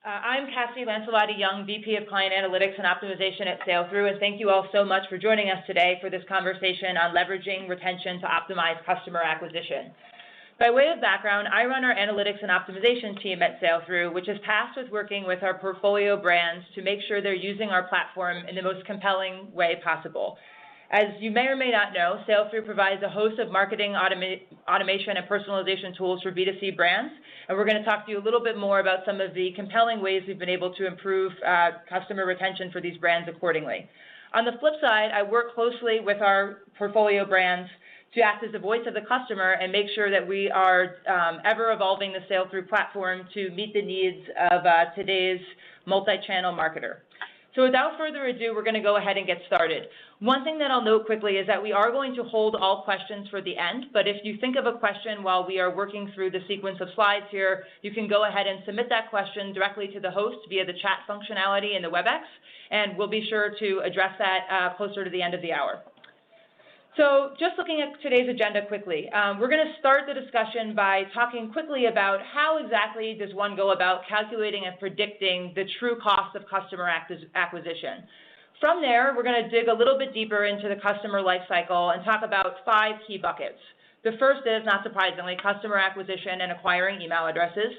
I'm Cassie Lancelotti-Young, VP of Client Analytics and Optimization at Sailthru, and thank you all so much for joining us today for this conversation on leveraging retention to optimize customer acquisition. By way of background, I run our analytics and optimization team at Sailthru, which is tasked with working with our portfolio brands to make sure they're using our platform in the most compelling way possible. As you may or may not know, Sailthru provides a host of marketing automation and personalization tools for B2C brands, and we're going to talk to you a little bit more about some of the compelling ways we've been able to improve customer retention for these brands accordingly. On the flip side, I work closely with our portfolio brands to act as the voice of the customer and make sure that we are ever evolving the Sailthru platform to meet the needs of today's multi-channel marketer. So without further ado, we're going to go ahead and get started. One thing that I'll note quickly is that we are going to hold all questions for the end, but if you think of a question while we are working through the sequence of slides here, you can go ahead and submit that question directly to the host via the chat functionality in the WebEx, and we'll be sure to address that closer to the end of the hour. So just looking at today's agenda quickly, we're going to start the discussion by talking quickly about how exactly does one go about calculating and predicting the true cost of customer acquisition. From there, we're going to dig a little bit deeper into the customer lifecycle and talk about 5 key buckets. The first is, not surprisingly, customer acquisition and acquiring email addresses.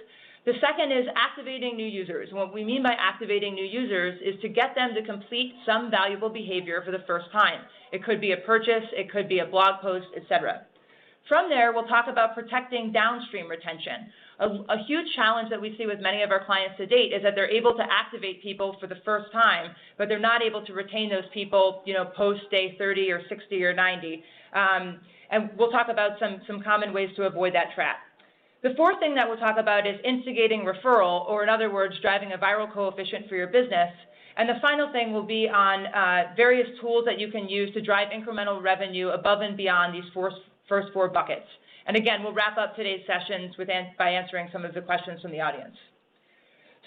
The second is activating new users. What we mean by activating new users is to get them to complete some valuable behavior for the first time. It could be a purchase, it could be a blog post, etc. From there, we'll talk about protecting downstream retention. A huge challenge that we see with many of our clients to date is that they're able to activate people for the first time, but they're not able to retain those people, post day 30 or 60 or 90. And we'll talk about some common ways to avoid that trap. The fourth thing that we'll talk about is instigating referral, or in other words, driving a viral coefficient for your business. And the final thing will be on various tools that you can use to drive incremental revenue above and beyond these first 4 buckets. And again, we'll wrap up today's sessions by answering some of the questions from the audience.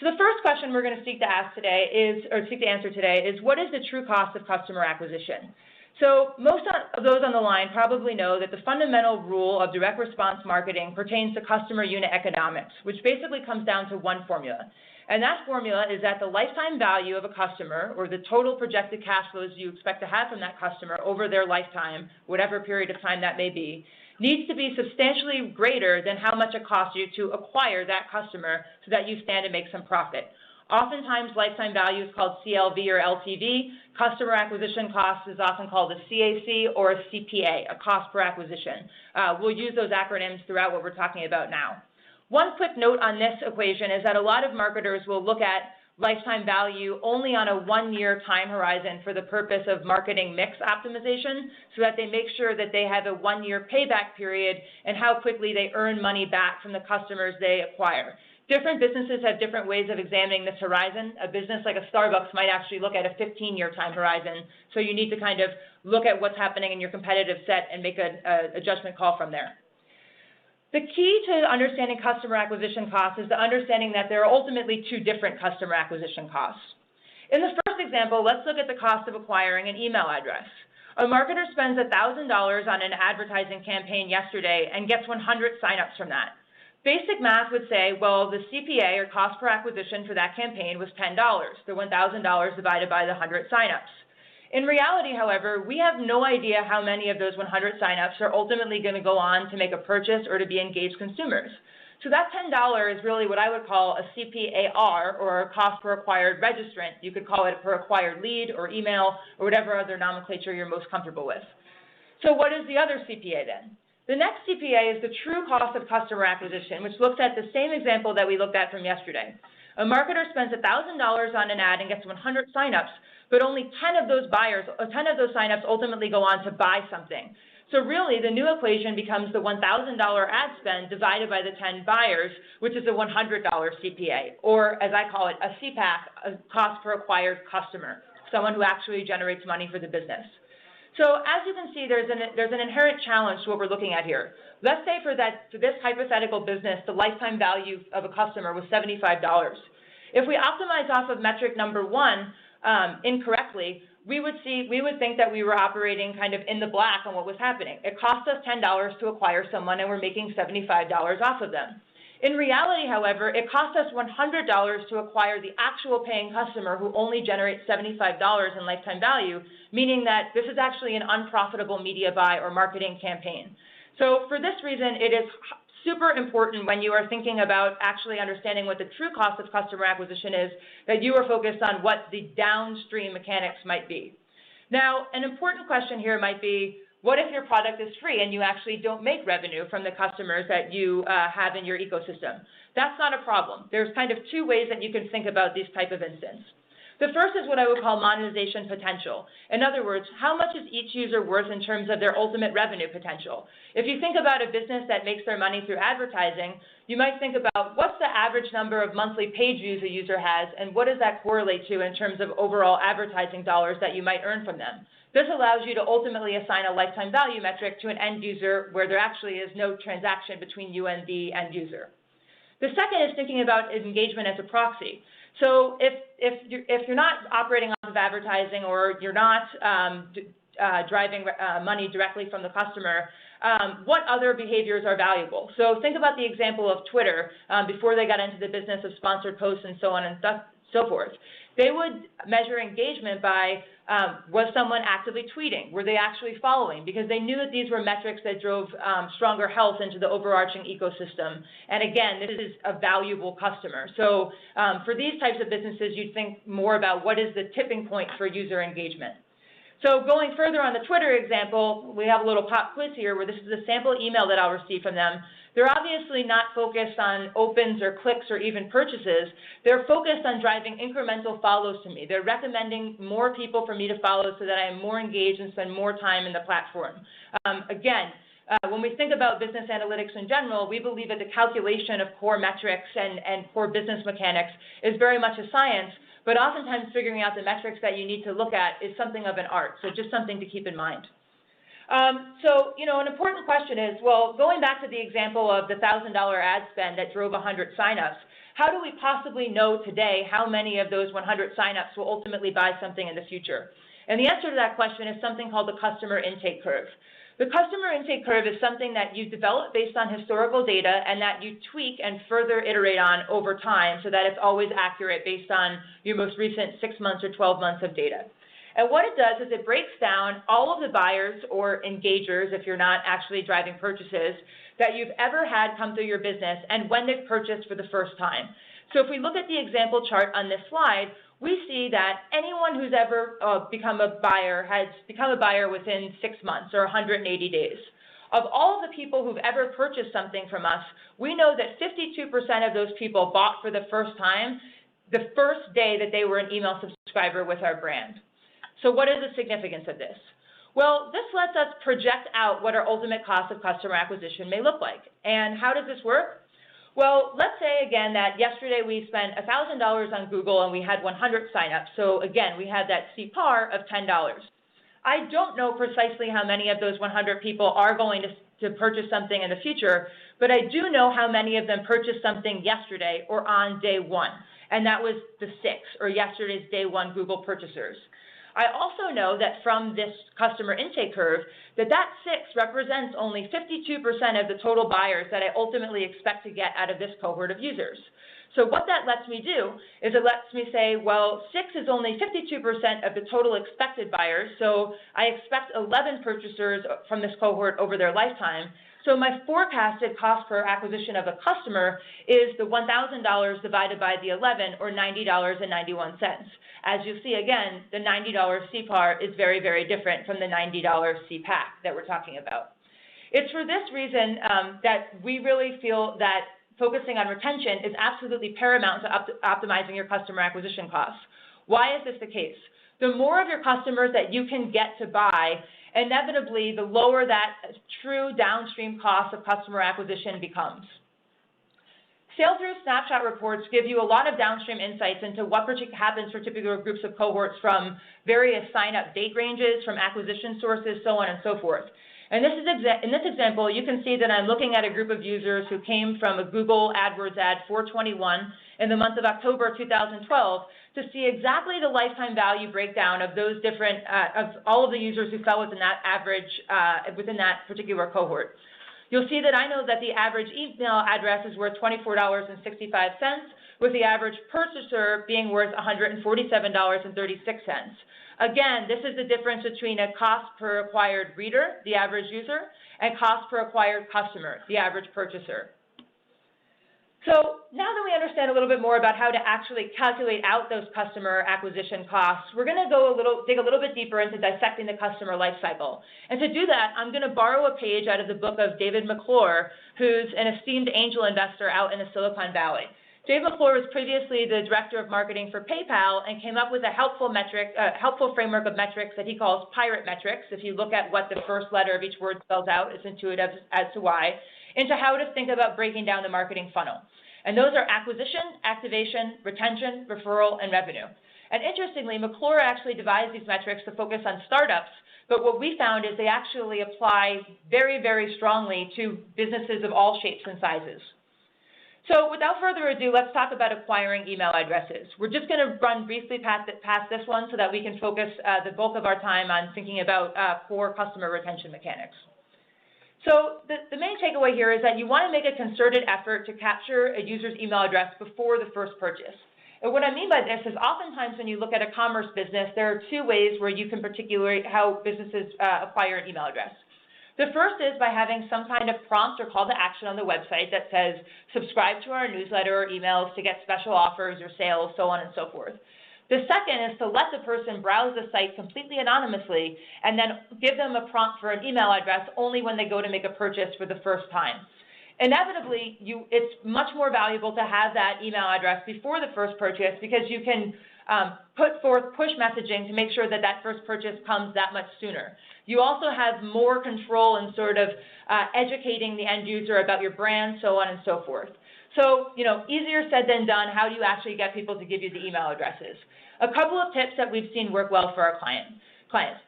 So the first question we're going to seek to answer today is, what is the true cost of customer acquisition? So most of those on the line probably know that the fundamental rule of direct response marketing pertains to customer unit economics, which basically comes down to one formula. And that formula is that the lifetime value of a customer, or the total projected cash flows you expect to have from that customer over their lifetime, whatever period of time that may be, needs to be substantially greater than how much it costs you to acquire that customer so that you stand to make some profit. Oftentimes, lifetime value is called CLV or LTV. Customer acquisition cost is often called a CAC or a CPA, a cost per acquisition. We'll use those acronyms throughout what we're talking about now. One quick note on this equation is that a lot of marketers will look at lifetime value only on a 1-year time horizon for the purpose of marketing mix optimization, so that they make sure that they have a 1-year payback period and how quickly they earn money back from the customers they acquire. Different businesses have different ways of examining this horizon. A business like a Starbucks might actually look at a 15-year time horizon, so you need to kind of look at what's happening in your competitive set and make a judgment call from there. The key to understanding customer acquisition costs is the understanding that there are ultimately 2 different customer acquisition costs. In the first example, let's look at the cost of acquiring an email address. A marketer spends $1,000 on an advertising campaign yesterday and gets 100 signups from that. Basic math would say, well, the CPA, or cost per acquisition, for that campaign was $10, the $1,000 divided by the 100 signups. In reality, however, we have no idea how many of those 100 signups are ultimately going to go on to make a purchase or to be engaged consumers. So that $10 is really what I would call a CPAR, or a cost per acquired registrant. You could call it a per acquired lead or email or whatever other nomenclature you're most comfortable with. So what is the other CPA then? The next CPA is the true cost of customer acquisition, which looks at the same example that we looked at from yesterday. A marketer spends $1,000 on an ad and gets 100 signups, but only 10 of those signups ultimately go on to buy something. So really, the new equation becomes the $1,000 ad spend divided by the 10 buyers, which is a $100 CPA, or as I call it, a CPAC, a cost per acquired customer, someone who actually generates money for the business. So as you can see, there's an inherent challenge to what we're looking at here. Let's say for this hypothetical business, the lifetime value of a customer was $75. If we optimize off of metric number 1 incorrectly, we would think that we were operating kind of in the black on what was happening. It cost us $10 to acquire someone, and we're making $75 off of them. In reality, however, it costs us $100 to acquire the actual paying customer who only generates $75 in lifetime value, meaning that this is actually an unprofitable media buy or marketing campaign. So for this reason, it is super important when you are thinking about actually understanding what the true cost of customer acquisition is, that you are focused on what the downstream mechanics might be. Now, an important question here might be, what if your product is free and you actually don't make revenue from the customers that you have in your ecosystem? That's not a problem. There's kind of two ways that you can think about these type of instances. The first is what I would call monetization potential. In other words, how much is each user worth in terms of their ultimate revenue potential? If you think about a business that makes their money through advertising, you might think about what's the average number of monthly page views a user has, and what does that correlate to in terms of overall advertising dollars that you might earn from them? This allows you to ultimately assign a lifetime value metric to an end user where there actually is no transaction between you and the end user. The second is thinking about engagement as a proxy. So if you're not operating off of advertising, or you're not driving money directly from the customer, what other behaviors are valuable? So think about the example of Twitter before they got into the business of sponsored posts and so on and so forth. They would measure engagement by, was someone actively tweeting? Were they actually following? Because they knew that these were metrics that drove stronger health into the overarching ecosystem. And again, this is a valuable customer. So for these types of businesses, you'd think more about what is the tipping point for user engagement. So going further on the Twitter example, we have a little pop quiz here where this is a sample email that I'll receive from them. They're obviously not focused on opens or clicks or even purchases. They're focused on driving incremental follows to me. They're recommending more people for me to follow so that I am more engaged and spend more time in the platform. When we think about business analytics in general, we believe that the calculation of core metrics and core business mechanics is very much a science, but oftentimes figuring out the metrics that you need to look at is something of an art, so just something to keep in mind. An important question is, well, going back to the example of the $1,000 ad spend that drove 100 signups, how do we possibly know today how many of those 100 signups will ultimately buy something in the future? And the answer to that question is something called the customer intake curve. The customer intake curve is something that you develop based on historical data and that you tweak and further iterate on over time so that it's always accurate based on your most recent 6 months or 12 months of data. And what it does is it breaks down all of the buyers or engagers, if you're not actually driving purchases, that you've ever had come through your business and when they've purchased for the first time. So if we look at the example chart on this slide, we see that anyone who's ever become a buyer has become a buyer within 6 months or 180 days. Of all of the people who've ever purchased something from us, we know that 52% of those people bought for the first time the first day that they were an email subscriber with our brand. So what is the significance of this? Well, this lets us project out what our ultimate cost of customer acquisition may look like. And how does this work? Well, let's say again that yesterday we spent $1,000 on Google and we had 100 signups. So again, we had that CPAR of $10. I don't know precisely how many of those 100 people are going to purchase something in the future, but I do know how many of them purchased something yesterday or on day one. And that was the 6, or yesterday's day one Google purchasers. I also know that from this customer intake curve, that 6 represents only 52% of the total buyers that I ultimately expect to get out of this cohort of users. So what that lets me do is it lets me say, well, 6 is only 52% of the total expected buyers, so I expect 11 purchasers from this cohort over their lifetime. So my forecasted cost per acquisition of a customer is the $1,000 divided by the 11, or $90.91. As you'll see again, the $90 CPAR is very, very different from the $90 CPAC that we're talking about. It's for this reason that we really feel that focusing on retention is absolutely paramount to optimizing your customer acquisition costs. Why is this the case? The more of your customers that you can get to buy, inevitably the lower that true downstream cost of customer acquisition becomes. Sailthru snapshot reports give you a lot of downstream insights into what happens for typical groups of cohorts, from various sign-up date ranges, from acquisition sources, so on and so forth. And in this example, you can see that I'm looking at a group of users who came from a Google AdWords ad 421 in the month of October 2012 to see exactly the lifetime value breakdown of those different, of all of the users who fell within that average, within that particular cohort. You'll see that I know that the average email address is worth $24.65, with the average purchaser being worth $147.36. Again, this is the difference between a cost per acquired reader, the average user, and cost per acquired customer, the average purchaser. So now that we understand a little bit more about how to actually calculate out those customer acquisition costs, we're going to dig a little bit deeper into dissecting the customer life cycle. And to do that, I'm going to borrow a page out of the book of David McClure, who's an esteemed angel investor out in the Silicon Valley. Dave McClure was previously the director of marketing for PayPal and came up with a helpful framework of metrics that he calls pirate metrics. If you look at what the first letter of each word spells out, it's intuitive as to why, into how to think about breaking down the marketing funnel. And those are acquisition, activation, retention, referral, and revenue. And interestingly, McClure actually devised these metrics to focus on startups, but what we found is they actually apply very, very strongly to businesses of all shapes and sizes. So without further ado, let's talk about acquiring email addresses. We're just going to run briefly past this one so that we can focus the bulk of our time on thinking about core customer retention mechanics. So the main takeaway here is that you want to make a concerted effort to capture a user's email address before the first purchase. And what I mean by this is oftentimes when you look at a commerce business, there are two ways where you can particularly how businesses acquire an email address. The first is by having some kind of prompt or call to action on the website that says, subscribe to our newsletter or emails to get special offers or sales, so on and so forth. The second is to let the person browse the site completely anonymously and then give them a prompt for an email address only when they go to make a purchase for the first time. Inevitably, it's much more valuable to have that email address before the first purchase because you can put forth push messaging to make sure that that first purchase comes that much sooner. You also have more control in sort of educating the end user about your brand, so on and so forth. So, easier said than done. How do you actually get people to give you the email addresses? A couple of tips that we've seen work well for our clients.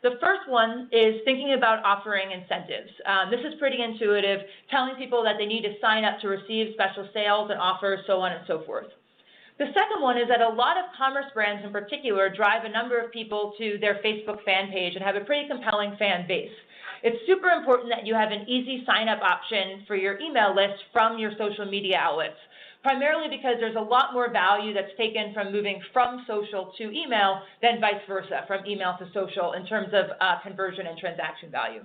The first one is thinking about offering incentives. This is pretty intuitive, telling people that they need to sign up to receive special sales and offers, so on and so forth. The second one is that a lot of commerce brands in particular drive a number of people to their Facebook fan page and have a pretty compelling fan base. It's super important that you have an easy sign-up option for your email list from your social media outlets, primarily because there's a lot more value that's taken from moving from social to email than vice versa, from email to social in terms of conversion and transaction value.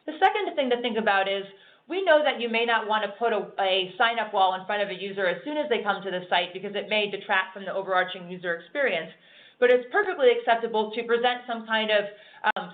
The second thing to think about is we know that you may not want to put a sign-up wall in front of a user as soon as they come to the site because it may detract from the overarching user experience, but it's perfectly acceptable to present some kind of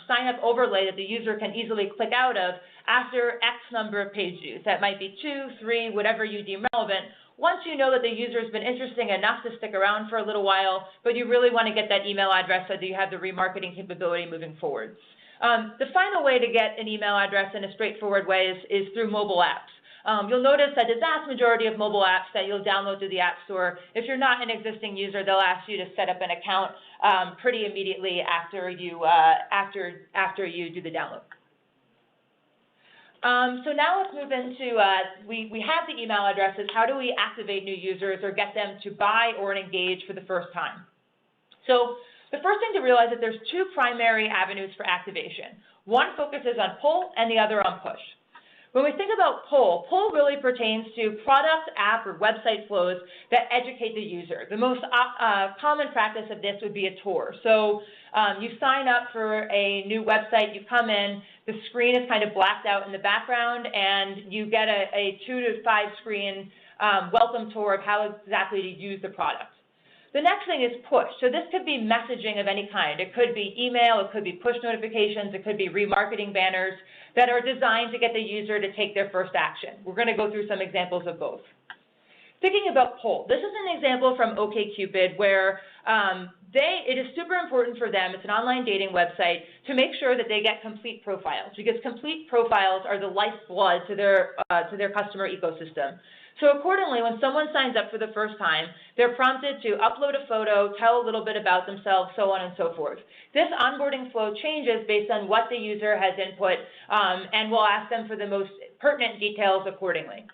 sign-up overlay that the user can easily click out of after X number of page views. That might be 2, 3, whatever you deem relevant. Once you know that the user has been interesting enough to stick around for a little while, but you really want to get that email address so that you have the remarketing capability moving forward. The final way to get an email address in a straightforward way is through mobile apps. You'll notice that the vast majority of mobile apps that you'll download through the App Store, if you're not an existing user, they'll ask you to set up an account pretty immediately after you do the download. So now let's move into, we have the email addresses. How do we activate new users or get them to buy or engage for the first time? So the first thing to realize is that there's two primary avenues for activation. One focuses on pull and the other on push. When we think about pull really pertains to product, app, or website flows that educate the user. The most common practice of this would be a tour. So you sign up for a new website, you come in, the screen is kind of blacked out in the background, and you get a 2 to 5 screen welcome tour of how exactly to use the product. The next thing is push. So this could be messaging of any kind. It could be email, it could be push notifications, it could be remarketing banners that are designed to get the user to take their first action. We're going to go through some examples of both. Thinking about pull, this is an example from OkCupid where it is super important for them, it's an online dating website, to make sure that they get complete profiles because complete profiles are the lifeblood to their customer ecosystem. So accordingly, when someone signs up for the first time, they're prompted to upload a photo, tell a little bit about themselves, so on and so forth. This onboarding flow changes based on what the user has input, and we'll ask them for the most pertinent details accordingly.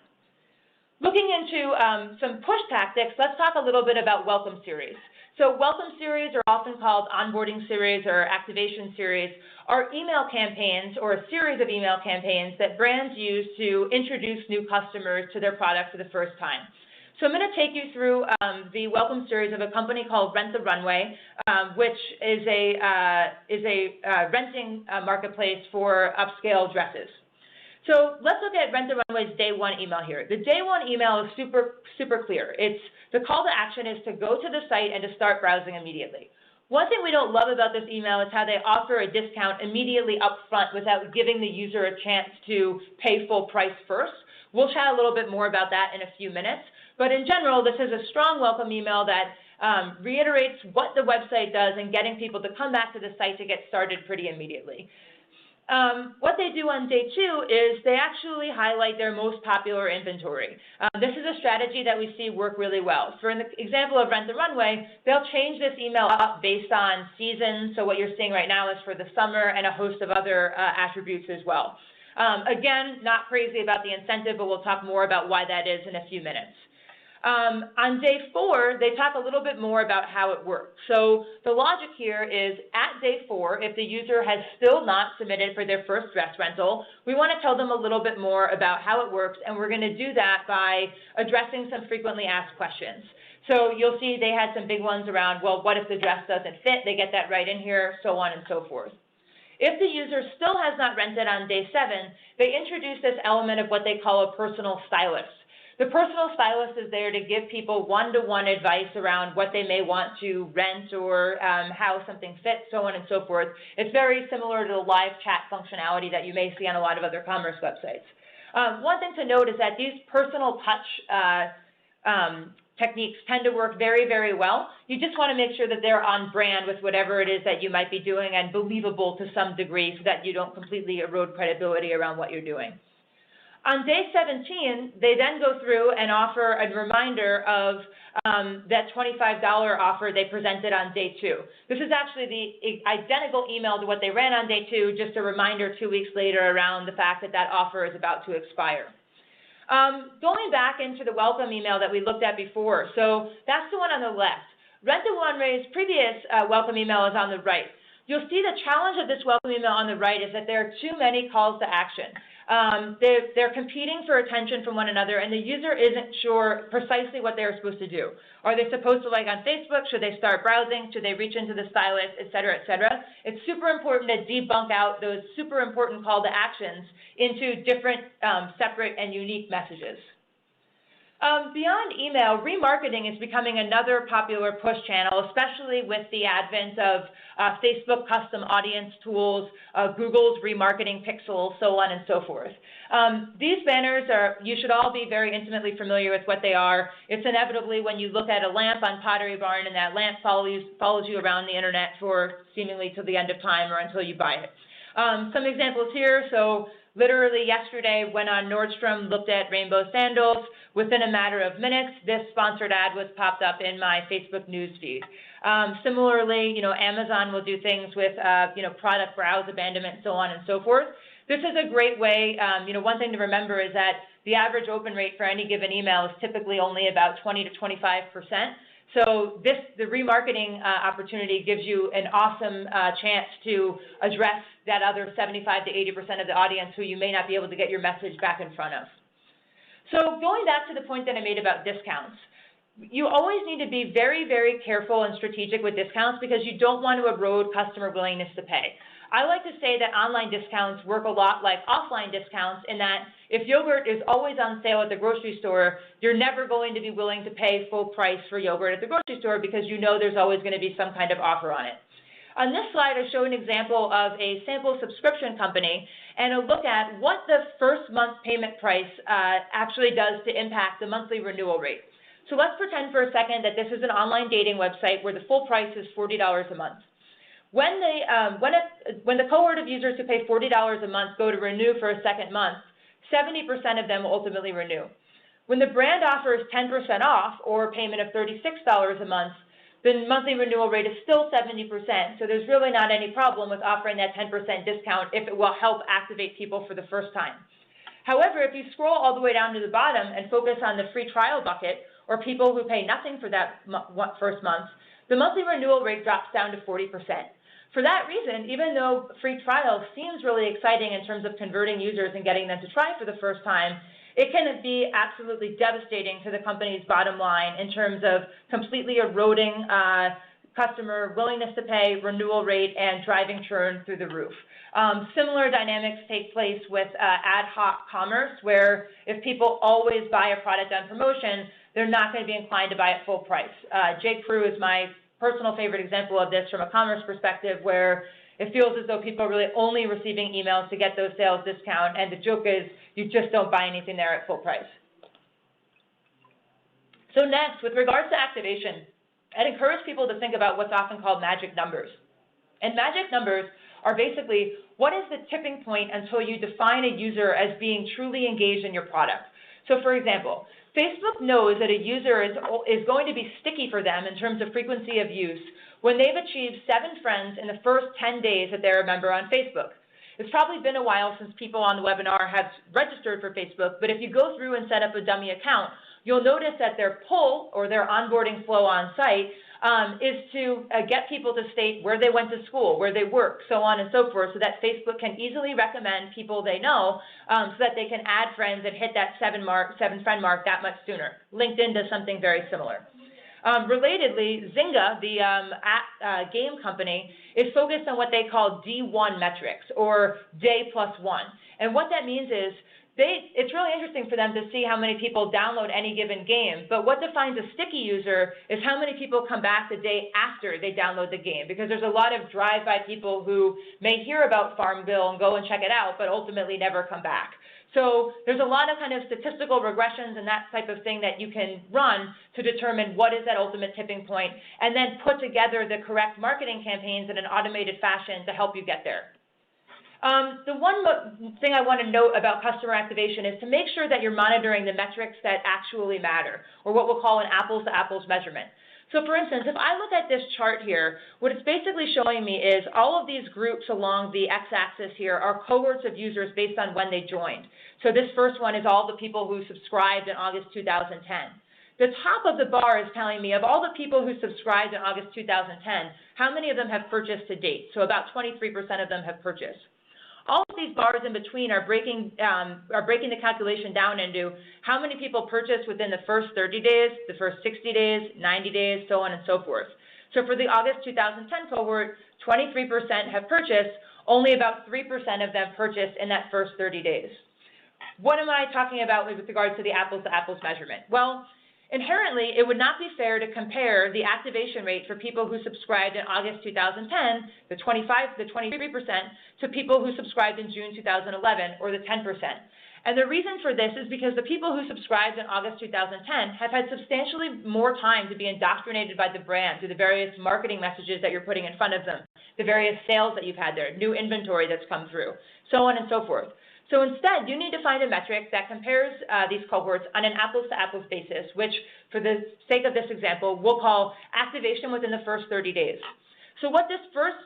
Looking into some push tactics, let's talk a little bit about welcome series. So welcome series are often called onboarding series or activation series, are email campaigns or a series of email campaigns that brands use to introduce new customers to their product for the first time. So I'm going to take you through the welcome series of a company called Rent the Runway, which is a renting marketplace for upscale dresses. So let's look at Rent the Runway's day one email here. The day one email is super clear. The call to action is to go to the site and to start browsing immediately. One thing we don't love about this email is how they offer a discount immediately up front without giving the user a chance to pay full price first. We'll chat a little bit more about that in a few minutes. But in general, this is a strong welcome email that reiterates what the website does and getting people to come back to the site to get started pretty immediately. What they do on day two is they actually highlight their most popular inventory. This is a strategy that we see work really well. For the example of Rent the Runway, they'll change this email up based on season. So what you're seeing right now is for the summer and a host of other attributes as well. Again, not crazy about the incentive, but we'll talk more about why that is in a few minutes. On day four, they talk a little bit more about how it works. So the logic here is at day four, if the user has still not submitted for their first dress rental, we want to tell them a little bit more about how it works, and we're going to do that by addressing some frequently asked questions. So you'll see they had some big ones around, well, what if the dress doesn't fit? They get that right in here, so on and so forth. If the user still has not rented on day seven, they introduce this element of what they call a personal stylist. The personal stylist is there to give people one-to-one advice around what they may want to rent or how something fits, so on and so forth. It's very similar to the live chat functionality that you may see on a lot of other commerce websites. One thing to note is that these personal touch techniques tend to work very well. You just want to make sure that they're on brand with whatever it is that you might be doing and believable to some degree so that you don't completely erode credibility around what you're doing. On day 17, they then go through and offer a reminder of that $25 offer they presented on day two. This is actually the identical email to what they ran on day two, just a reminder 2 weeks later around the fact that that offer is about to expire. Going back into the welcome email that we looked at before, so that's the one on the left. Rent the Runway's previous welcome email is on the right. You'll see the challenge of this welcome email on the right is that there are too many calls to action. They're competing for attention from one another, and the user isn't sure precisely what they're supposed to do. Are they supposed to like on Facebook? Should they start browsing? Should they reach into the stylist, et cetera, et cetera? It's super important to debunk out those super important call to actions into different separate and unique messages. Beyond email, remarketing is becoming another popular push channel, especially with the advent of Facebook custom audience tools, Google's remarketing pixels, so on and so forth. These banners you should all be very intimately familiar with what they are. It's inevitably when you look at a lamp on Pottery Barn and that lamp follows you around the internet for seemingly till the end of time or until you buy it. Some examples here. So literally yesterday, went on Nordstrom, looked at rainbow sandals. Within a matter of minutes, this sponsored ad was popped up in my Facebook news feed. Similarly, Amazon will do things with, product browse abandonment, so on and so forth. This is a great way. One thing to remember is that the average open rate for any given email is typically only about 20 to 25%. So the remarketing opportunity gives you an awesome chance to address that other 75 to 80% of the audience who you may not be able to get your message back in front of. So going back to the point that I made about discounts, you always need to be very careful and strategic with discounts because you don't want to erode customer willingness to pay. I like to say that online discounts work a lot like offline discounts in that if yogurt is always on sale at the grocery store, you're never going to be willing to pay full price for yogurt at the grocery store because you know there's always going to be some kind of offer on it. On this slide, I show an example of a sample subscription company and a look at what the first month payment price actually does to impact the monthly renewal rate. So let's pretend for a second that this is an online dating website where the full price is $40 a month. When the cohort of users who pay $40 a month go to renew for a second month, 70% of them will ultimately renew. When the brand offers 10% off or a payment of $36 a month, the monthly renewal rate is still 70%, so there's really not any problem with offering that 10% discount if it will help activate people for the first time. However, if you scroll all the way down to the bottom and focus on the free trial bucket, or people who pay nothing for that first month, the monthly renewal rate drops down to 40%. For that reason, even though free trial seems really exciting in terms of converting users and getting them to try for the first time, it can be absolutely devastating to the company's bottom line in terms of completely eroding customer willingness to pay, renewal rate, and driving churn through the roof. Similar dynamics take place with ad hoc commerce, where if people always buy a product on promotion, they're not going to be inclined to buy at full price. Sailthru is my personal favorite example of this from a commerce perspective, where it feels as though people are really only receiving emails to get those sales discount, and the joke is you just don't buy anything there at full price. So next, with regards to activation, I'd encourage people to think about what's often called magic numbers. And magic numbers are basically what is the tipping point until you define a user as being truly engaged in your product. So for example, Facebook knows that a user is going to be sticky for them in terms of frequency of use when they've achieved 7 friends in the first 10 days that they're a member on Facebook. It's probably been a while since people on the webinar have registered for Facebook, but if you go through and set up a dummy account, you'll notice that their pull or their onboarding flow on site is to get people to state where they went to school, where they work, so on and so forth, so that Facebook can easily recommend people they know so that they can add friends and hit that 7 friend mark that much sooner. LinkedIn does something very similar. Relatedly, Zynga, the game company, is focused on what they call D1 metrics, or day plus one. And what that means is it's really interesting for them to see how many people download any given game, but what defines a sticky user is how many people come back the day after they download the game, because there's a lot of drive-by people who may hear about Farmville and go and check it out, but ultimately never come back. So there's a lot of kind of statistical regressions and that type of thing that you can run to determine what is that ultimate tipping point, and then put together the correct marketing campaigns in an automated fashion to help you get there. The one thing I want to note about customer activation is to make sure that you're monitoring the metrics that actually matter, or what we'll call an apples-to-apples measurement. So for instance, if I look at this chart here, what it's basically showing me is all of these groups along the x-axis here are cohorts of users based on when they joined. So this first one is all the people who subscribed in August 2010. The top of the bar is telling me of all the people who subscribed in August 2010, how many of them have purchased to date. So about 23% of them have purchased. All of these bars in between are breaking the calculation down into how many people purchased within the first 30 days, the first 60 days, 90 days, so on and so forth. So for the August 2010 cohort, 23% have purchased, only about 3% of them purchased in that first 30 days. What am I talking about with regards to the apples-to-apples measurement? Well, inherently, it would not be fair to compare the activation rate for people who subscribed in August 2010, the 23%, to people who subscribed in June 2011, or the 10%. And the reason for this is because the people who subscribed in August 2010 have had substantially more time to be indoctrinated by the brand through the various marketing messages that you're putting in front of them, the various sales that you've had there, new inventory that's come through, so on and so forth. So instead, you need to find a metric that compares these cohorts on an apples-to-apples basis, which, for the sake of this example, we'll call activation within the first 30 days. So what this first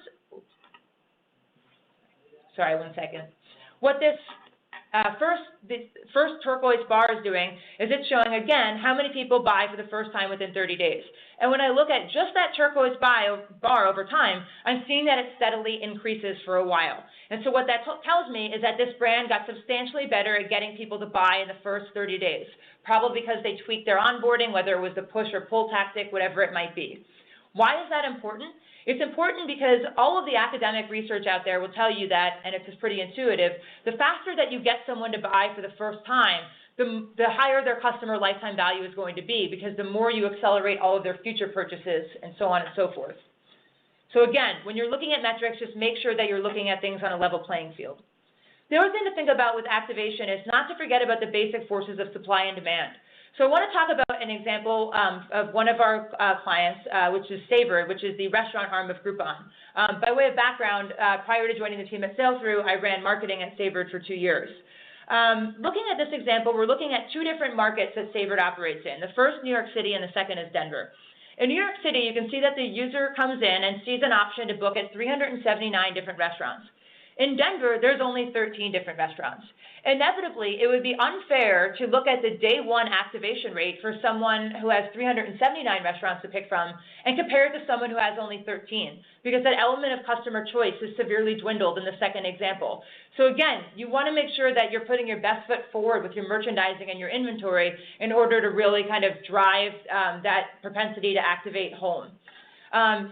turquoise bar is doing is it's showing, again, how many people buy for the first time within 30 days. And when I look at just that turquoise bar over time, I'm seeing that it steadily increases for a while. And so what that tells me is that this brand got substantially better at getting people to buy in the first 30 days, probably because they tweaked their onboarding, whether it was the push or pull tactic, whatever it might be. Why is that important? It's important because all of the academic research out there will tell you that, and it's pretty intuitive, the faster that you get someone to buy for the first time, the higher their customer lifetime value is going to be, because the more you accelerate all of their future purchases and so on and so forth. So again, when you're looking at metrics, just make sure that you're looking at things on a level playing field. The other thing to think about with activation is not to forget about the basic forces of supply and demand. So I want to talk about an example of one of our clients, which is Sailthru, which is the restaurant arm of Groupon. By way of background, prior to joining the team at Sailthru, I ran marketing at Sailthru for 2 years. Looking at this example, we're looking at 2 different markets that Sailthru operates in. The first, New York City, and the second is Denver. In New York City, you can see that the user comes in and sees an option to book at 379 different restaurants. In Denver, there's only 13 different restaurants. Inevitably, it would be unfair to look at the day one activation rate for someone who has 379 restaurants to pick from and compare it to someone who has only 13, because that element of customer choice is severely dwindled in the second example. So again, you want to make sure that you're putting your best foot forward with your merchandising and your inventory in order to really kind of drive that propensity to activate home.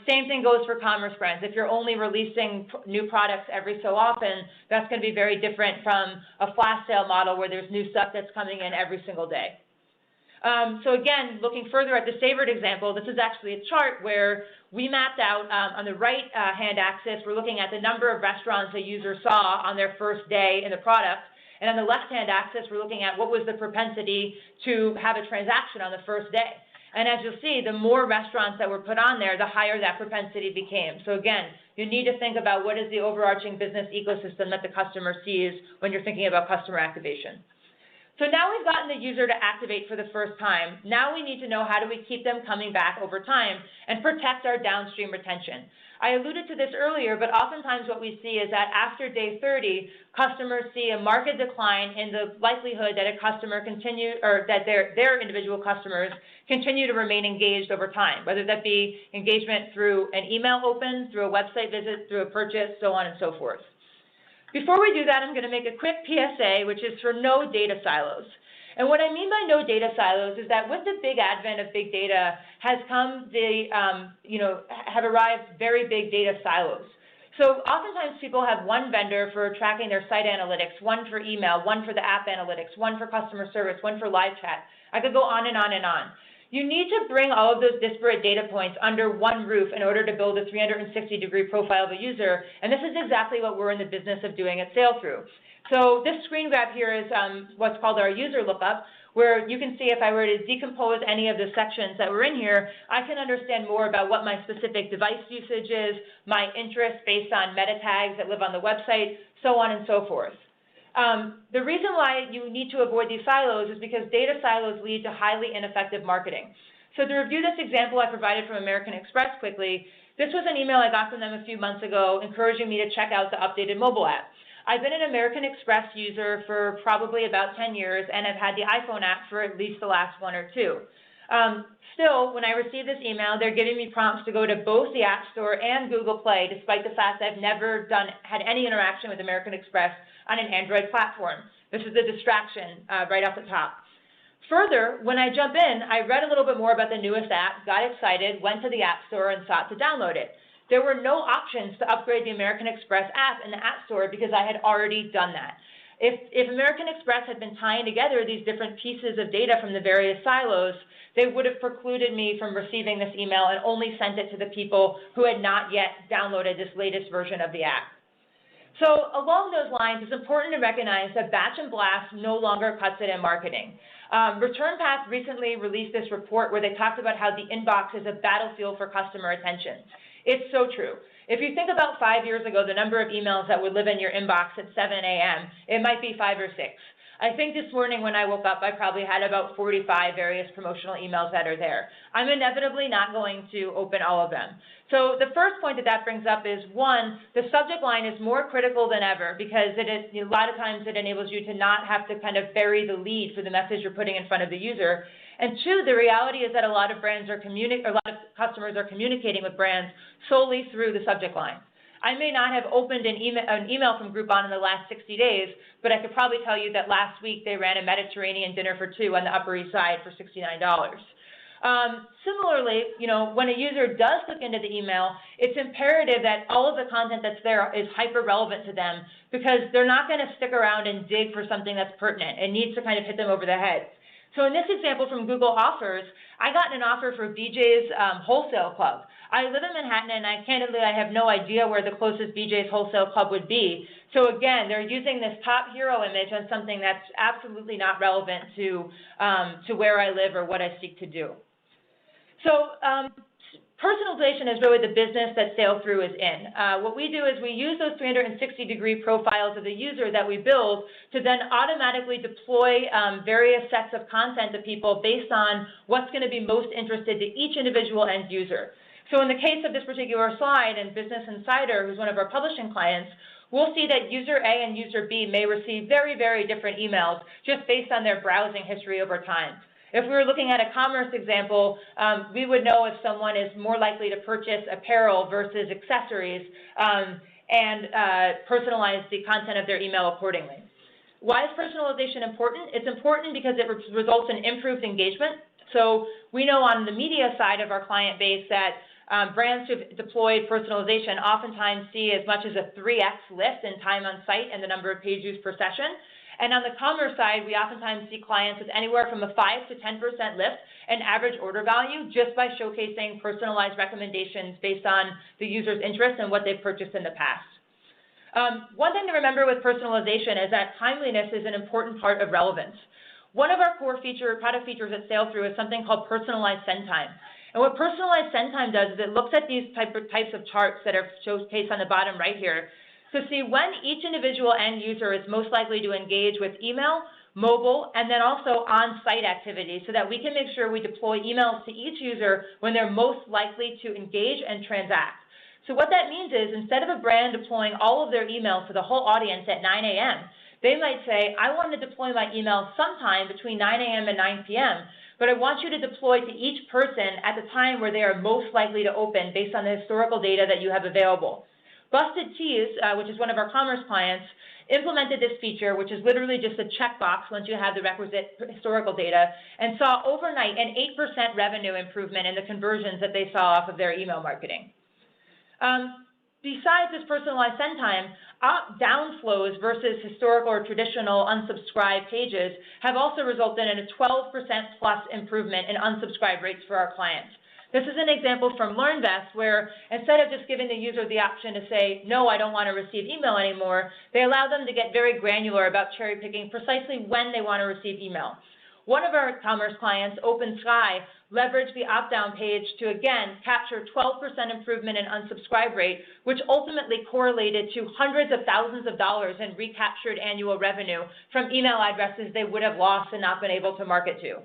Same thing goes for commerce brands. If you're only releasing new products every so often, that's going to be very different from a flash sale model where there's new stuff that's coming in every single day. So again, looking further at the Savored example, this is actually a chart where we mapped out on the right hand axis, we're looking at the number of restaurants a user saw on their first day in the product. And on the left-hand axis, we're looking at what was the propensity to have a transaction on the first day. And as you'll see, the more restaurants that were put on there, the higher that propensity became. So again, you need to think about what is the overarching business ecosystem that the customer sees when you're thinking about customer activation. So now we've gotten the user to activate for the first time. Now we need to know how do we keep them coming back over time and protect our downstream retention. I alluded to this earlier, but oftentimes what we see is that after day 30, customers see a marked decline in the likelihood that a customer that their individual customers continue to remain engaged over time, whether that be engagement through an email open, through a website visit, through a purchase, so on and so forth. Before we do that, I'm going to make a quick PSA, which is for no data silos. And what I mean by no data silos is that with the big advent of big data have arrived very big data silos. So oftentimes people have one vendor for tracking their site analytics, one for email, one for the app analytics, one for customer service, one for live chat. I could go on and on and on. You need to bring all of those disparate data points under one roof in order to build a 360-degree profile of a user, and this is exactly what we're in the business of doing at Sailthru. So this screen grab here is what's called our user lookup, where you can see if I were to decompose any of the sections that were in here, I can understand more about what my specific device usage is, my interests based on meta tags that live on the website, so on and so forth. The reason why you need to avoid these silos is because data silos lead to highly ineffective marketing. So to review this example I provided from American Express quickly, this was an email I got from them a few months ago encouraging me to check out the updated mobile app. I've been an American Express user for probably about 10 years and have had the iPhone app for at least the last 1 or 2. Still, when I receive this email, they're giving me prompts to go to both the App Store and Google Play, despite the fact that I've never had any interaction with American Express on an Android platform. This is the distraction right off the top. Further, when I jump in, I read a little bit more about the newest app, got excited, went to the App Store, and sought to download it. There were no options to upgrade the American Express app in the App Store because I had already done that. If American Express had been tying together these different pieces of data from the various silos, they would have precluded me from receiving this email and only sent it to the people who had not yet downloaded this latest version of the app. So along those lines, it's important to recognize that batch and blast no longer cuts it in marketing. ReturnPath recently released this report where they talked about how the inbox is a battlefield for customer attention. It's so true. If you think about 5 years ago, the number of emails that would live in your inbox at 7 a.m., it might be 5 or 6. I think this morning when I woke up, I probably had about 45 various promotional emails that are there. I'm inevitably not going to open all of them. So the first point that brings up is, one, the subject line is more critical than ever because a lot of times it enables you to not have to kind of bury the lead for the message you're putting in front of the user. And two, the reality is that a lot of customers are communicating with brands solely through the subject line. I may not have opened an email from Groupon in the last 60 days, but I could probably tell you that last week they ran a Mediterranean dinner for 2 on the Upper East Side for $69. Similarly, when a user does click into the email, it's imperative that all of the content that's there is hyper relevant to them because they're not going to stick around and dig for something that's pertinent. It needs to kind of hit them over the head. So in this example from Google Offers, I got an offer for BJ's Wholesale Club. I live in Manhattan, and I have no idea where the closest BJ's Wholesale Club would be. So again, they're using this top hero image on something that's absolutely not relevant to where I live or what I seek to do. So personalization is really the business that Sailthru is in. What we do is we use those 360-degree profiles of the user that we build to then automatically deploy various sets of content to people based on what's going to be most interested to each individual end user. So in the case of this particular slide and Business Insider, who's one of our publishing clients, we'll see that user A and user B may receive very, very different emails just based on their browsing history over time. If we were looking at a commerce example, we would know if someone is more likely to purchase apparel versus accessories and personalize the content of their email accordingly. Why is personalization important? It's important because it results in improved engagement. So we know on the media side of our client base that brands who've deployed personalization oftentimes see as much as a 3x lift in time on site and the number of page views per session. And on the commerce side, we oftentimes see clients with anywhere from a 5 to 10% lift in average order value just by showcasing personalized recommendations based on the user's interest and what they've purchased in the past. One thing to remember with personalization is that timeliness is an important part of relevance. One of our core product features at Sailthru is something called personalized send time. And what personalized send time does is it looks at these types of charts that are showcased on the bottom right here to see when each individual end user is most likely to engage with email, mobile, and then also on-site activities so that we can make sure we deploy emails to each user when they're most likely to engage and transact. So what that means is instead of a brand deploying all of their emails to the whole audience at 9 a.m., they might say, I want to deploy my email sometime between 9 a.m. and 9 p.m., but I want you to deploy to each person at the time where they are most likely to open based on the historical data that you have available. Busted Tees, which is one of our commerce clients, implemented this feature, which is literally just a checkbox once you have the requisite historical data, and saw overnight an 8% revenue improvement in the conversions that they saw off of their email marketing. Besides this personalized send time, downflows versus historical or traditional unsubscribed pages have also resulted in a 12% plus improvement in unsubscribe rates for our clients. This is an example from LearnVest where instead of just giving the user the option to say, no, I don't want to receive email anymore, they allow them to get very granular about cherry picking precisely when they want to receive email. One of our commerce clients, Open Sky, leveraged the opt-down page to, again, capture 12% improvement in unsubscribe rate, which ultimately correlated to hundreds of thousands of dollars in recaptured annual revenue from email addresses they would have lost and not been able to market to.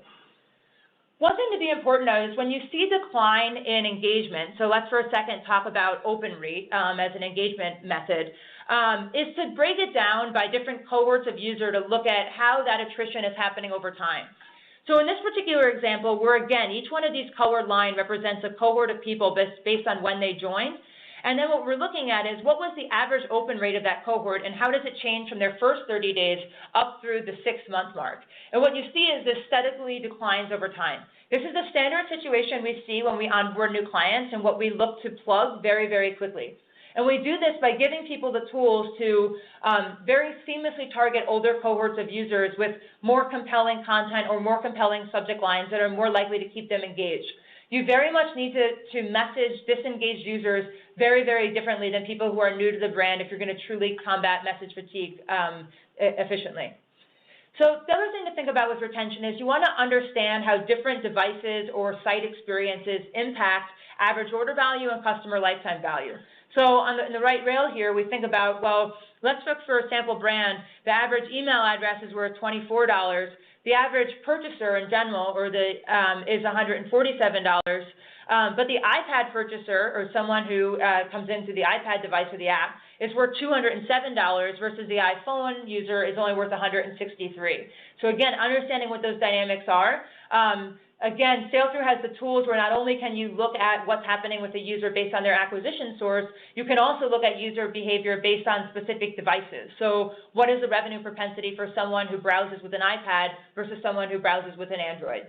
One thing to be important though is when you see decline in engagement, so let's for a second talk about open rate as an engagement method, is to break it down by different cohorts of user to look at how that attrition is happening over time. So in this particular example, again, each one of these colored lines represents a cohort of people based on when they joined. And then what we're looking at is what was the average open rate of that cohort and how does it change from their first 30 days up through the 6-month mark. And what you see is this steadily declines over time. This is a standard situation we see when we onboard new clients and what we look to plug very, very quickly. And we do this by giving people the tools to very seamlessly target older cohorts of users with more compelling content or more compelling subject lines that are more likely to keep them engaged. You very much need to message disengaged users very, very differently than people who are new to the brand if you're going to truly combat message fatigue efficiently. So the other thing to think about with retention is you want to understand how different devices or site experiences impact average order value and customer lifetime value. So on the right rail here, we think about, well, let's look for a sample brand. The average email addresses were $24. The average purchaser in general is $147. But the iPad purchaser, or someone who comes into the iPad device or the app, is worth $207 versus the iPhone user is only worth $163. So again, understanding what those dynamics are. Again, Sailthru has the tools where not only can you look at what's happening with the user based on their acquisition source, you can also look at user behavior based on specific devices. So what is the revenue propensity for someone who browses with an iPad versus someone who browses with an Android?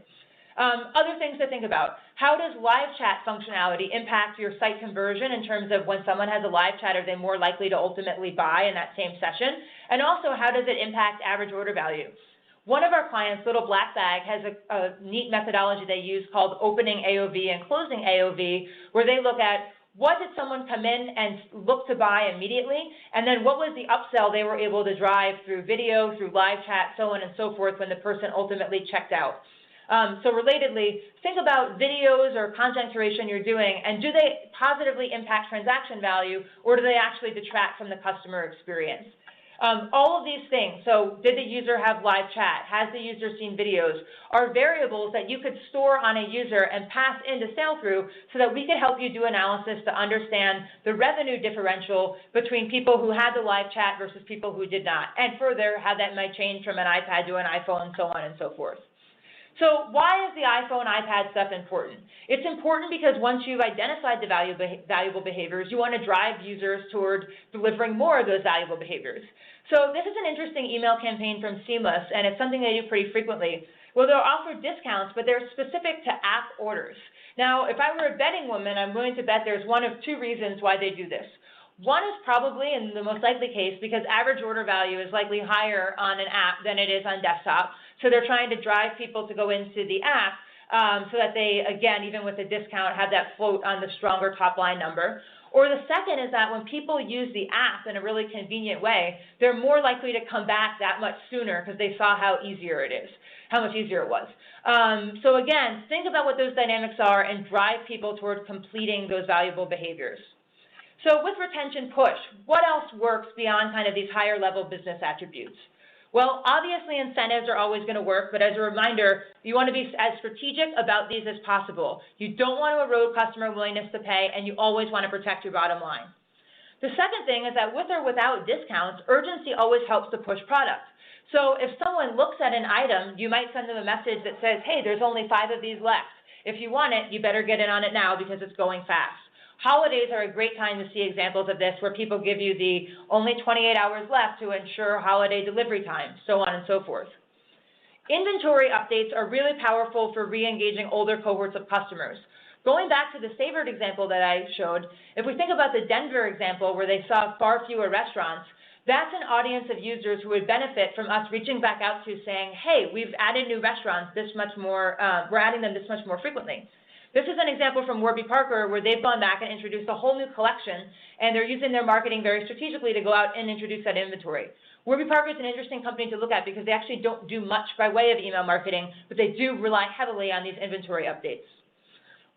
Other things to think about. How does live chat functionality impact your site conversion in terms of when someone has a live chat, are they more likely to ultimately buy in that same session? And also, how does it impact average order value? One of our clients, Little Black Bag, has a neat methodology they use called opening AOV and closing AOV, where they look at what did someone come in and look to buy immediately, and then what was the upsell they were able to drive through video, through live chat, so on and so forth when the person ultimately checked out. So relatedly, think about videos or content curation you're doing, and do they positively impact transaction value, or do they actually detract from the customer experience? All of these things, so did the user have live chat? Has the user seen videos? Are variables that you could store on a user and pass into Sailthru so that we could help you do analysis to understand the revenue differential between people who had the live chat versus people who did not, and further, how that might change from an iPad to an iPhone and so on and so forth. So why is the iPhone, iPad stuff important? It's important because once you've identified the valuable behaviors, you want to drive users toward delivering more of those valuable behaviors. So this is an interesting email campaign from Seamless, and it's something they do pretty frequently. Well, they'll offer discounts, but they're specific to app orders. Now, if I were a betting woman, I'm willing to bet there's one of two reasons why they do this. One is probably, in the most likely case, because average order value is likely higher on an app than it is on desktop. So they're trying to drive people to go into the app so that they, again, even with a discount, have that float on the stronger top line number. Or the second is that when people use the app in a really convenient way, they're more likely to come back that much sooner because they saw how easier it is, how much easier it was. So again, think about what those dynamics are and drive people towards completing those valuable behaviors. So with retention push, what else works beyond kind of these higher level business attributes? Well, obviously incentives are always going to work, but as a reminder, you want to be as strategic about these as possible. You don't want to erode customer willingness to pay, and you always want to protect your bottom line. The second thing is that with or without discounts, urgency always helps to push product. So if someone looks at an item, you might send them a message that says, hey, there's only 5 of these left. If you want it, you better get in on it now because it's going fast. Holidays are a great time to see examples of this where people give you the only 28 hours left to ensure holiday delivery time, so on and so forth. Inventory updates are really powerful for re-engaging older cohorts of customers. Going back to the Savored example that I showed, if we think about the Denver example where they saw far fewer restaurants, that's an audience of users who would benefit from us reaching back out to saying, hey, we've added new restaurants this much more, we're adding them this much more frequently. This is an example from Warby Parker where they've gone back and introduced a whole new collection, and they're using their marketing very strategically to go out and introduce that inventory. Warby Parker is an interesting company to look at because they actually don't do much by way of email marketing, but they do rely heavily on these inventory updates.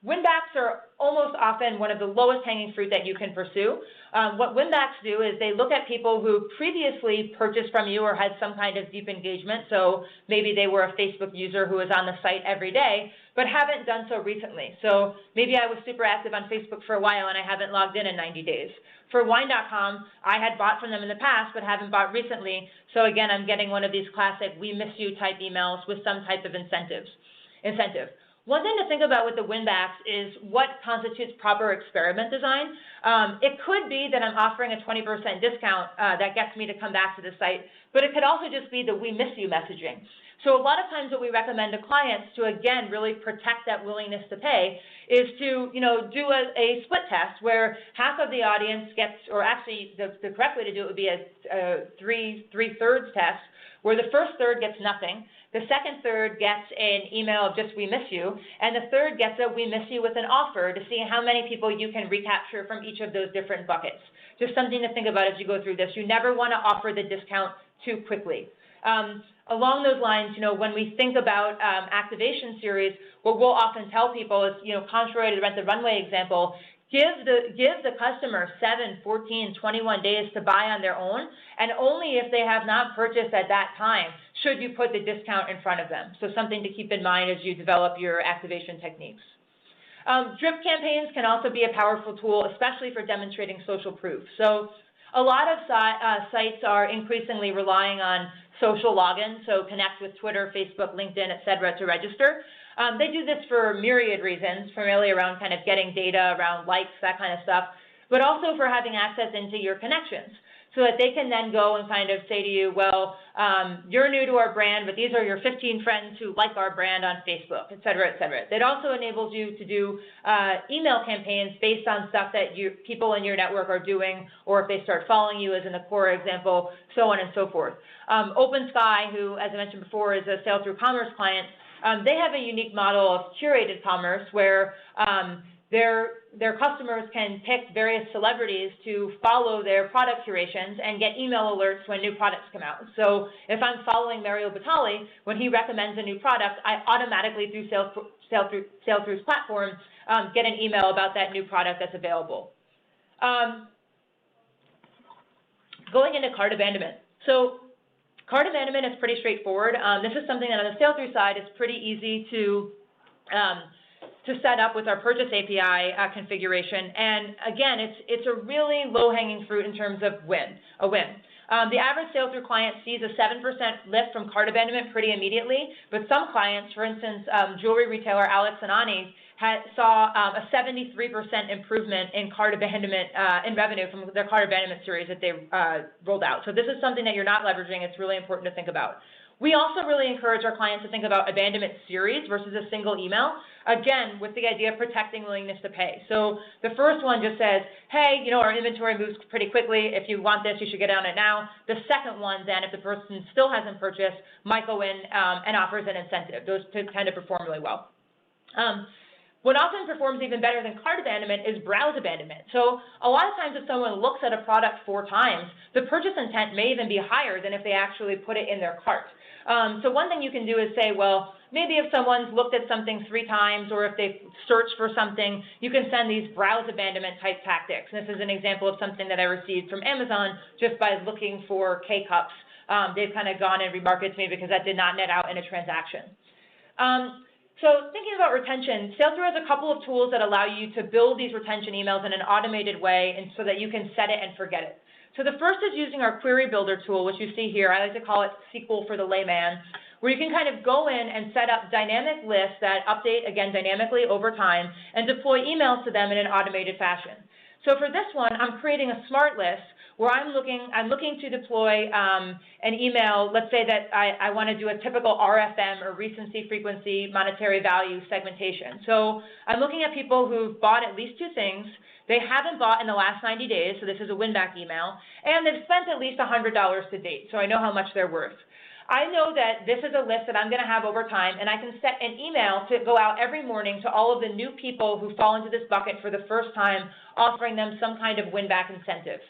Win-backs are almost often one of the lowest hanging fruit that you can pursue. What win-backs do is they look at people who previously purchased from you or had some kind of deep engagement. So maybe they were a Facebook user who was on the site every day, but haven't done so recently. So maybe I was super active on Facebook for a while and I haven't logged in 90 days. For Wine.com, I had bought from them in the past, but haven't bought recently. So again, I'm getting one of these classic "we miss you" type emails with some type of incentive. One thing to think about with the win-backs is what constitutes proper experiment design. It could be that I'm offering a 20% discount that gets me to come back to the site, but it could also just be the "we miss you" messaging. So a lot of times what we recommend to clients to, again, really protect that willingness to pay is to, do a split test where half of the audience gets, or actually the correct way to do it would be a three-thirds test, where the first third gets nothing, the second third gets an email of just "we miss you," and the third gets a "we miss you" with an offer to see how many people you can recapture from each of those different buckets. Just something to think about as you go through this. You never want to offer the discount too quickly. Along those lines, when we think about activation series, what we'll often tell people is, contrary to the Rent the Runway example, give the customer 7, 14, 21 days to buy on their own, and only if they have not purchased at that time should you put the discount in front of them. So something to keep in mind as you develop your activation techniques. Drip campaigns can also be a powerful tool, especially for demonstrating social proof. So a lot of sites are increasingly relying on social login, so connect with Twitter, Facebook, LinkedIn, et cetera, to register. They do this for myriad reasons, primarily around kind of getting data around likes, that kind of stuff, but also for having access into your connections so that they can then go and kind of say to you, well, you're new to our brand, but these are your 15 friends who like our brand on Facebook, et cetera, et cetera. It also enables you to do email campaigns based on stuff that people in your network are doing, or if they start following you, as in the core example, so on and so forth. OpenSky, who, as I mentioned before, is a Sailthru commerce client, they have a unique model of curated commerce where their customers can pick various celebrities to follow their product curations and get email alerts when new products come out. So if I'm following Mario Batali, when he recommends a new product, I automatically, through Sailthru's platform, get an email about that new product that's available. Going into cart abandonment. So cart abandonment is pretty straightforward. This is something that on the Sailthru side is pretty easy to set up with our purchase API configuration. And again, it's a really low-hanging fruit in terms of a win. The average Sailthru client sees a 7% lift from cart abandonment pretty immediately, but some clients, for instance, jewelry retailer Alex Anani, saw a 73% improvement in cart abandonment in revenue from their cart abandonment series that they rolled out. So this is something that you're not leveraging. It's really important to think about. We also really encourage our clients to think about abandonment series versus a single email, again, with the idea of protecting willingness to pay. So the first one just says, hey, our inventory moves pretty quickly. If you want this, you should get on it now. The second one, then, if the person still hasn't purchased, might go in and offers an incentive. Those tend to perform really well. What often performs even better than cart abandonment is browse abandonment. So a lot of times if someone looks at a product 4 times, the purchase intent may even be higher than if they actually put it in their cart. So one thing you can do is say, well, maybe if someone's looked at something 3 times or if they've searched for something, you can send these browse abandonment type tactics. And this is an example of something that I received from Amazon just by looking for K-cups. They've kind of gone and remarketed to me because that did not net out in a transaction. So thinking about retention, Sailthru has a couple of tools that allow you to build these retention emails in an automated way and so that you can set it and forget it. So the first is using our Query Builder tool, which you see here. I like to call it SQL for the layman, where you can kind of go in and set up dynamic lists that update, again, dynamically over time and deploy emails to them in an automated fashion. So for this one, I'm creating a smart list where I'm looking to deploy an email. Let's say that I want to do a typical RFM or recency, frequency, monetary value segmentation. So I'm looking at people who've bought at least 2 things. They haven't bought in the last 90 days, so this is a win-back email, and they've spent at least $100 to date, so I know how much they're worth. I know that this is a list that I'm going to have over time, and I can set an email to go out every morning to all of the new people who fall into this bucket for the first time, offering them some kind of win-back incentive.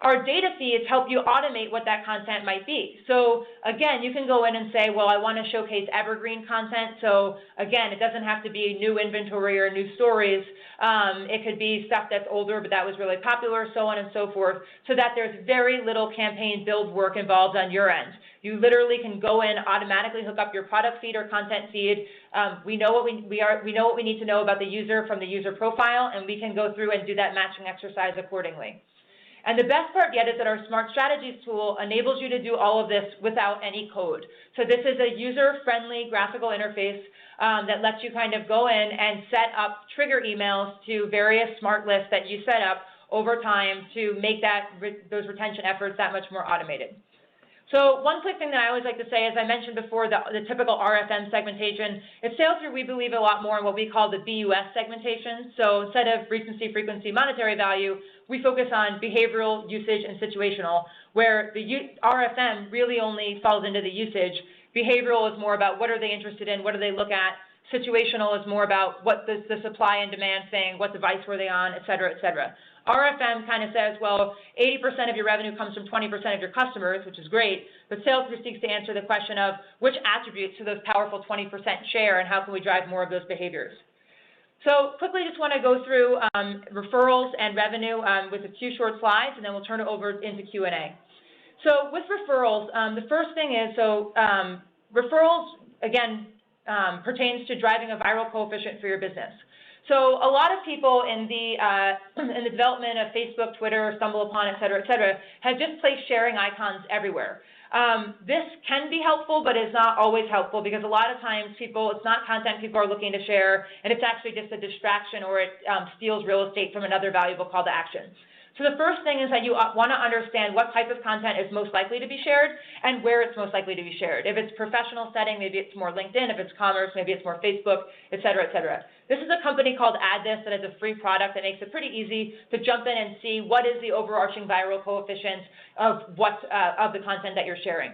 Our data feeds help you automate what that content might be. So again, you can go in and say, well, I want to showcase evergreen content. So again, it doesn't have to be new inventory or new stories. It could be stuff that's older, but that was really popular, so on and so forth, so that there's very little campaign build work involved on your end. You literally can go in, automatically hook up your product feed or content feed. We know what we know what we need to know about the user from the user profile, and we can go through and do that matching exercise accordingly. And the best part yet is that our Smart Strategies tool enables you to do all of this without any code. So this is a user-friendly graphical interface that lets you kind of go in and set up trigger emails to various smart lists that you set up over time to make those retention efforts that much more automated. So one quick thing that I always like to say, as I mentioned before, the typical RFM segmentation, at Sailthru we believe a lot more in what we call the BUS segmentation. So instead of recency, frequency, monetary value, we focus on behavioral, usage, and situational, where the RFM really only falls into the usage. Behavioral is more about what are they interested in, what do they look at. Situational is more about what does the supply and demand thing, what device were they on, et cetera, et cetera. RFM kind of says, well, 80% of your revenue comes from 20% of your customers, which is great, but Sailthru seeks to answer the question of which attributes do those powerful 20% share and how can we drive more of those behaviors. So quickly just want to go through referrals and revenue with a few short slides, and then we'll turn it over into Q&A. So with referrals, the first thing is, referrals, again, pertains to driving a viral coefficient for your business. So a lot of people in the development of Facebook, Twitter, StumbleUpon, et cetera, have just placed sharing icons everywhere. This can be helpful, but it's not always helpful because a lot of times it's not content people are looking to share, and it's actually just a distraction or it steals real estate from another valuable call to action. So the first thing is that you want to understand what type of content is most likely to be shared and where it's most likely to be shared. If it's professional setting, maybe it's more LinkedIn. If it's commerce, maybe it's more Facebook, et cetera, et cetera. This is a company called AddThis that has a free product that makes it pretty easy to jump in and see what is the overarching viral coefficient of the content that you're sharing.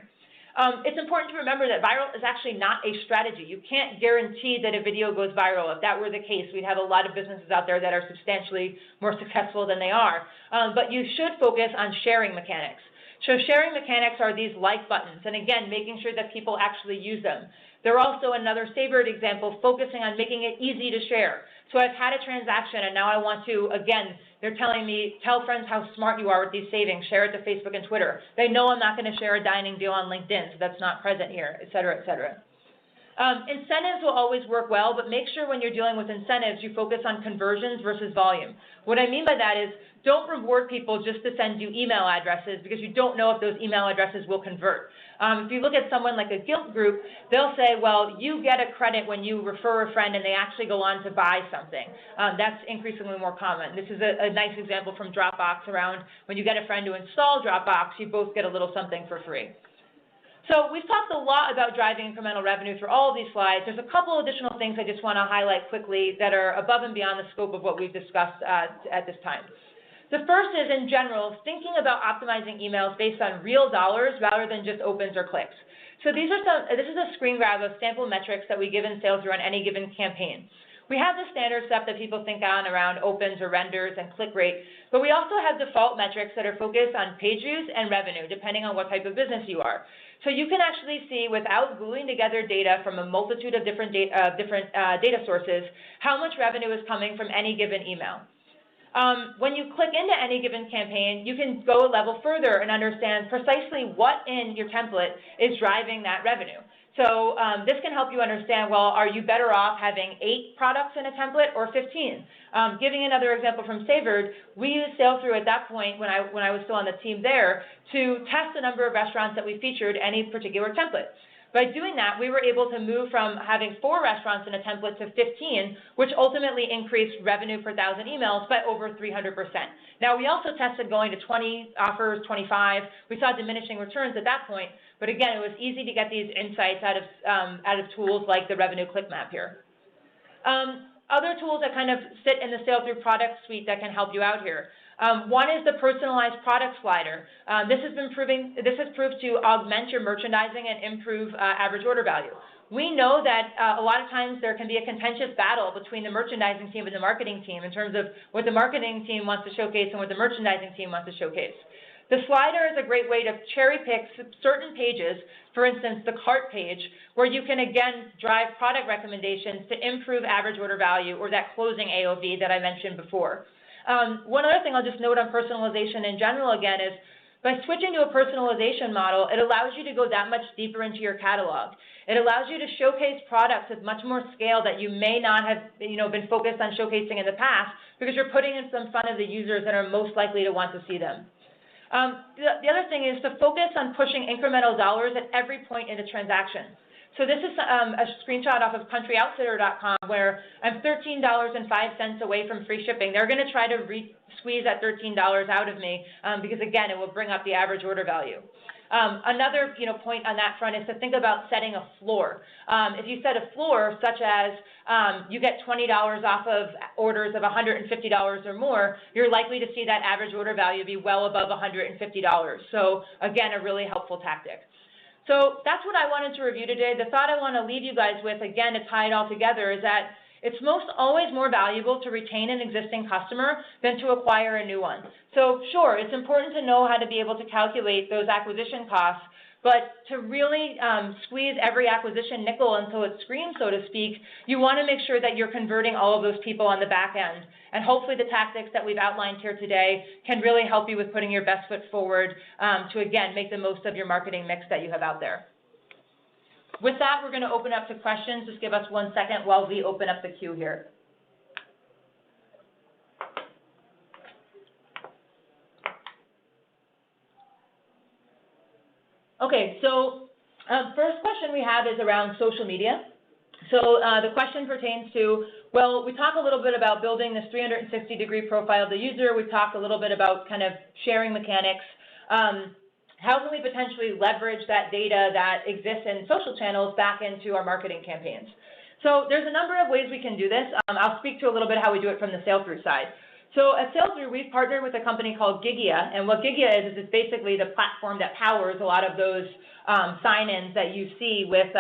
It's important to remember that viral is actually not a strategy. You can't guarantee that a video goes viral. If that were the case, we'd have a lot of businesses out there that are substantially more successful than they are. But you should focus on sharing mechanics. So sharing mechanics are these like buttons, and again, making sure that people actually use them. They're also another favored example, focusing on making it easy to share. So I've had a transaction, and now I want to, again, they're telling me, tell friends how smart you are with these savings, share it to Facebook and Twitter. They know I'm not going to share a dining deal on LinkedIn, so that's not present here, et cetera, et cetera. Incentives will always work well, but make sure when you're dealing with incentives, you focus on conversions versus volume. What I mean by that is don't reward people just to send you email addresses because you don't know if those email addresses will convert. If you look at someone like a guilt group, they'll say, well, you get a credit when you refer a friend and they actually go on to buy something. That's increasingly more common. This is a nice example from Dropbox around when you get a friend to install Dropbox, you both get a little something for free. So we've talked a lot about driving incremental revenue through all of these slides. There's a couple additional things I just want to highlight quickly that are above and beyond the scope of what we've discussed at this time. The first is, in general, thinking about optimizing emails based on real dollars rather than just opens or clicks. So this is a screen grab of sample metrics that we give in Sailthru on any given campaign. We have the standard stuff that people think on around opens or renders and click rate, but we also have default metrics that are focused on page views and revenue, depending on what type of business you are. So you can actually see, without gluing together data from a multitude of different data sources, how much revenue is coming from any given email. When you click into any given campaign, you can go a level further and understand precisely what in your template is driving that revenue. So this can help you understand, well, are you better off having 8 products in a template or 15? Giving another example from Sailthru, we used Sailthru at that point when I was still on the team there to test the number of restaurants that we featured any particular template. By doing that, we were able to move from having 4 restaurants in a template to 15, which ultimately increased revenue per 1,000 emails by over 300%. Now, we also tested going to 20 offers, 25. We saw diminishing returns at that point, but again, it was easy to get these insights out of tools like the revenue click map here. Other tools that kind of sit in the Sailthru product suite that can help you out here. One is the personalized product slider. This has proved to augment your merchandising and improve average order value. We know that a lot of times there can be a contentious battle between the merchandising team and the marketing team in terms of what the marketing team wants to showcase and what the merchandising team wants to showcase. The slider is a great way to cherry pick certain pages, for instance, the cart page, where you can, again, drive product recommendations to improve average order value or that closing AOV that I mentioned before. One other thing I'll just note on personalization in general, again, is by switching to a personalization model, it allows you to go that much deeper into your catalog. It allows you to showcase products with much more scale that you may not have been focused on showcasing in the past because you're putting in front of the users that are most likely to want to see them. The other thing is to focus on pushing incremental dollars at every point in the transaction. So this is a screenshot off of countryoutfitter.com where I'm $13.05 away from free shipping. They're going to try to squeeze that $13 out of me because, again, it will bring up the average order value. Another point on that front is to think about setting a floor. If you set a floor such as you get $20 off of orders of $150 or more, you're likely to see that average order value be well above $150. So, again, a really helpful tactic. So that's what I wanted to review today. The thought I want to leave you guys with, again, to tie it all together, is that it's always more valuable to retain an existing customer than to acquire a new one. So sure, it's important to know how to be able to calculate those acquisition costs, but to really squeeze every acquisition nickel until it screams, so to speak, you want to make sure that you're converting all of those people on the back end. And hopefully the tactics that we've outlined here today can really help you with putting your best foot forward to, again, make the most of your marketing mix that you have out there. With that, we're going to open up to questions. Just give us 1 second while we open up the queue here. Okay, so first question we have is around social media. So the question pertains to, well, we talked a little bit about building this 360-degree profile of the user. We talked a little bit about kind of sharing mechanics. How can we potentially leverage that data that exists in social channels back into our marketing campaigns? So there's a number of ways we can do this. I'll speak to a little bit how we do it from the Sailthru side. So at Sailthru, we've partnered with a company called Gigia, and what Gigia is it's basically the platform that powers a lot of those sign-ins that you see with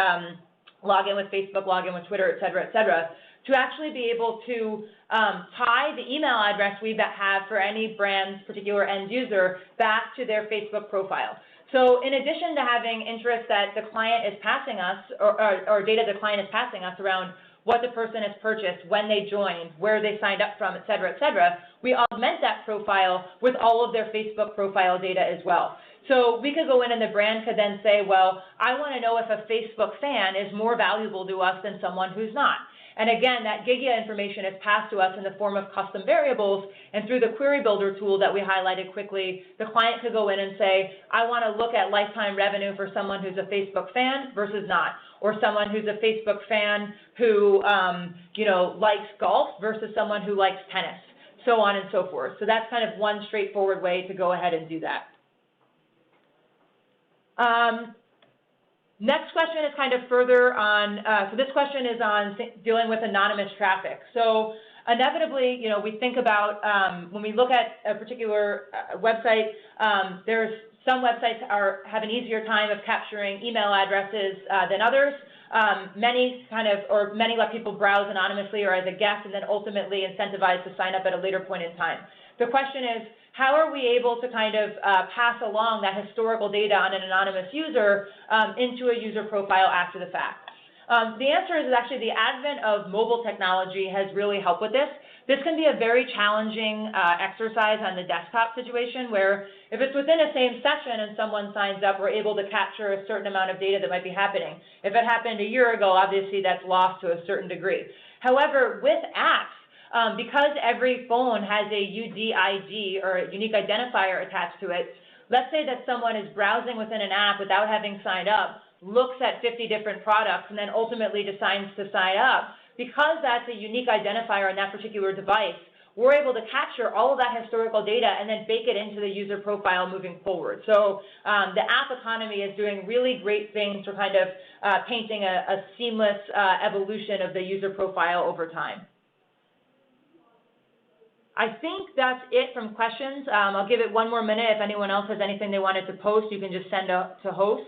login with Facebook, login with Twitter, et cetera, to actually be able to tie the email address we have for any brand's particular end user back to their Facebook profile. So in addition to having interest that the client is passing us, or data the client is passing us around what the person has purchased, when they joined, where they signed up from, et cetera, we augment that profile with all of their Facebook profile data as well. So we could go in and the brand could then say, well, I want to know if a Facebook fan is more valuable to us than someone who's not. And again, that Gigia information is passed to us in the form of custom variables, and through the query builder tool that we highlighted quickly, the client could go in and say, I want to look at lifetime revenue for someone who's a Facebook fan versus not, or someone who's a Facebook fan who, likes golf versus someone who likes tennis, so on and so forth. So that's kind of one straightforward way to go ahead and do that. Next question is kind of further on, so this question is on dealing with anonymous traffic. So inevitably, we think about when we look at a particular website, there's some websites have an easier time of capturing email addresses than others. Many let people browse anonymously or as a guest and then ultimately incentivize to sign up at a later point in time. The question is, how are we able to kind of pass along that historical data on an anonymous user into a user profile after the fact? The answer is actually the advent of mobile technology has really helped with this. This can be a very challenging exercise on the desktop situation where if it's within a same session and someone signs up, we're able to capture a certain amount of data that might be happening. If it happened a year ago, obviously that's lost to a certain degree. However, with apps, because every phone has a UDID or a unique identifier attached to it, let's say that someone is browsing within an app without having signed up, looks at 50 different products, and then ultimately decides to sign up. Because that's a unique identifier on that particular device, we're able to capture all of that historical data and then bake it into the user profile moving forward. So the app economy is doing really great things for kind of painting a seamless evolution of the user profile over time. I think that's it from questions. I'll give it one more minute. If anyone else has anything they wanted to post, you can just send up to host.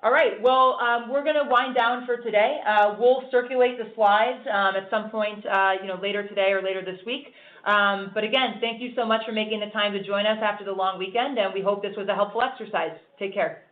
All right, well, we're going to wind down for today. We'll circulate the slides at some point, later today or later this week. But again, thank you so much for making the time to join us after the long weekend, and we hope this was a helpful exercise. Take care.